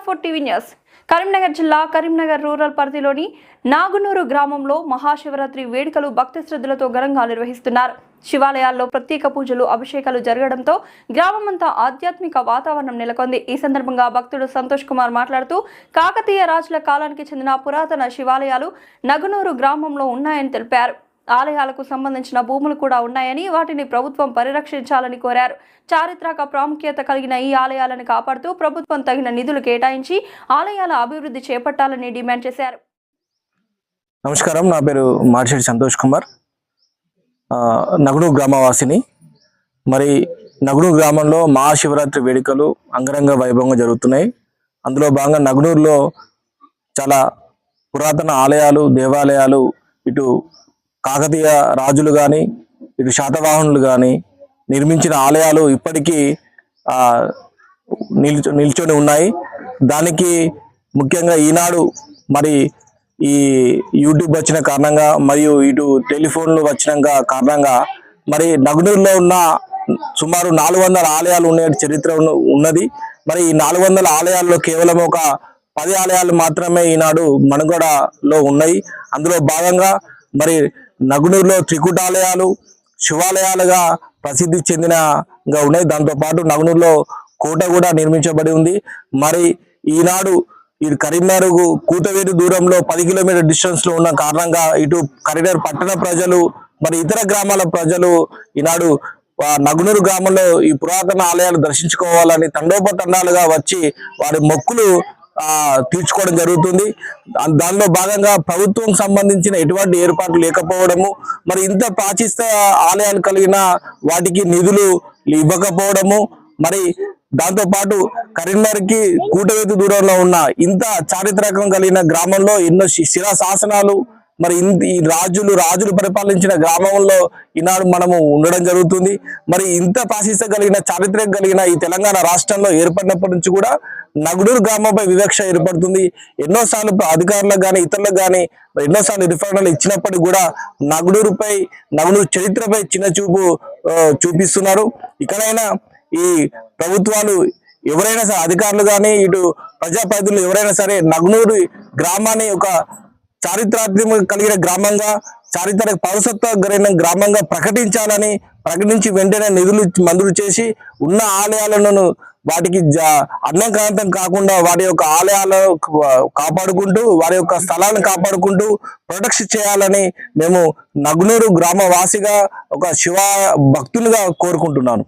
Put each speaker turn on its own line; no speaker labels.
R4 TV news Karimnagar జిల్లా Karimnagar rural పరిధిలోని నాగునూరు గ్రామంలో మహాశివరాత్రి వేడుకలు భక్తి శ్రద్ధలతో ఘనంగా నిర్వహిస్తున్నారు. శివాలయాల్లో ప్రత్యేక పూజలు అభిషేకాలు జరగడంతో గ్రామమంతా ఆధ్యాత్మిక వాతావరణం నెలకొంది. ఈ సందర్భంగా భక్తుడు సంతోష్ కుమార్ మాట్లాడుతూ కాకతీయ రాజుల కాలానికి చెందిన పురాతన శివాలయాలు నగునూరు గ్రామంలో ఉన్నాయని తెలిపారు. ఆలయాలకు సంబంధించిన భూములు కూడా ఉన్నాయని వాటిని ప్రభుత్వం పరిరక్షించాలని కోరారు. చారిత్రక ప్రాముఖ్యత కలిగిన ఈ ఆలయాలను కాపాడుతూ ప్రభుత్వం తగిన నిధులు కేటాయించి ఆలయాల అభివృద్ధి చేపట్టాలని డిమాండ్ చేశారు.
నమస్కారం, నా పేరు మార్షెట్టి సంతోష్ కుమార్, నగునూరు గ్రామవాసిని. మరి నగునూరు గ్రామంలో మహాశివరాత్రి వేడుకలు అంగరంగ వైభవంగా జరుగుతున్నాయి. అందులో భాగంగా నగునూరులో చాలా పురాతన ఆలయాలు, దేవాలయాలు, ఇటు కాకతీయ రాజులు కానీ ఇటు శాతవాహనులు కానీ నిర్మించిన ఆలయాలు ఇప్పటికీ నిల్చొని ఉన్నాయి. దానికి ముఖ్యంగా ఈనాడు మరి ఈ యూట్యూబ్ వచ్చిన కారణంగా మరియు ఇటు టెలిఫోన్లు వచ్చిన కారణంగా మరి నగునూరులో ఉన్న సుమారు 400 ఆలయాలు ఉన్న చరిత్ర ఉన్నది. మరి ఈ 400 ఆలయాల్లో కేవలం ఒక 10 ఆలయాలు మాత్రమే ఈనాడు మనుగడలో ఉన్నాయి. అందులో భాగంగా మరి నగునూరులో త్రికుటాలయాలు శివాలయాలుగా ప్రసిద్ధి చెందినగా ఉన్నాయి. దాంతోపాటు నగునూరులో కోట కూడా నిర్మించబడి ఉంది. మరి ఈనాడు ఇటు కరీంనగర్ కూతవేటు దూరంలో 10 కిలోమీటర్ డిస్టెన్స్ లో ఉన్న కారణంగా ఇటు కరీంనగర్ పట్టణ ప్రజలు మరి ఇతర గ్రామాల ప్రజలు ఈనాడు నగునూరు గ్రామంలో ఈ పురాతన ఆలయాలు దర్శించుకోవాలని తండోపతండాలుగా వచ్చి వారి మొక్కులు తీర్చుకోవడం జరుగుతుంది. దానిలో భాగంగా ప్రభుత్వం సంబంధించిన ఎటువంటి ఏర్పాట్లు లేకపోవడము, మరి ఇంత ప్రాచీన ఆలయాలు కలిగిన వాటికి నిధులు ఇవ్వకపోవడము, మరి దాంతో పాటు కరీంనగర్కి కూటవేతు దూరంలో ఉన్న ఇంత చారిత్రకం కలిగిన గ్రామంలో ఎన్నో శిలా శాసనాలు మరి ఈ రాజులు పరిపాలించిన గ్రామంలో ఈనాడు మనము ఉండడం జరుగుతుంది. మరి ఇంత ప్రాశస్త్యం కలిగిన చారిత్రక కలిగిన ఈ తెలంగాణ రాష్ట్రంలో ఏర్పడినప్పటి నుంచి కూడా నగునూరు గ్రామంపై వివక్ష ఏర్పడుతుంది. ఎన్నోసార్లు అధికారులకు కానీ ఇతరులకు కానీ ఎన్నోసార్లు రిఫరెండాలు ఇచ్చినప్పటికీ కూడా నగునూరు చరిత్రపై చిన్న చూపు చూపిస్తున్నారు. ఇక్కడైనా ఈ ప్రభుత్వాలు ఎవరైనా సరే అధికారులు కానీ ఇటు ప్రజాప్రతినిధులు ఎవరైనా సరే నగునూరు గ్రామాన్ని ఒక చారిత్రాత్మక కలిగిన గ్రామంగా, చారిత్రక పౌరసత్వం కలిగిన గ్రామంగా ప్రకటించి వెంటనే నిధులు మంజూరు చేసి ఉన్న ఆలయాలను వాటికి అన్యక్రాంతం కాకుండా వాటి యొక్క ఆలయాలను కాపాడుకుంటూ వారి యొక్క స్థలాలను కాపాడుకుంటూ ప్రొటెక్ట్ చేయాలని మేము నగునూరు గ్రామవాసిగా ఒక శివ భక్తులుగా కోరుకుంటున్నాను.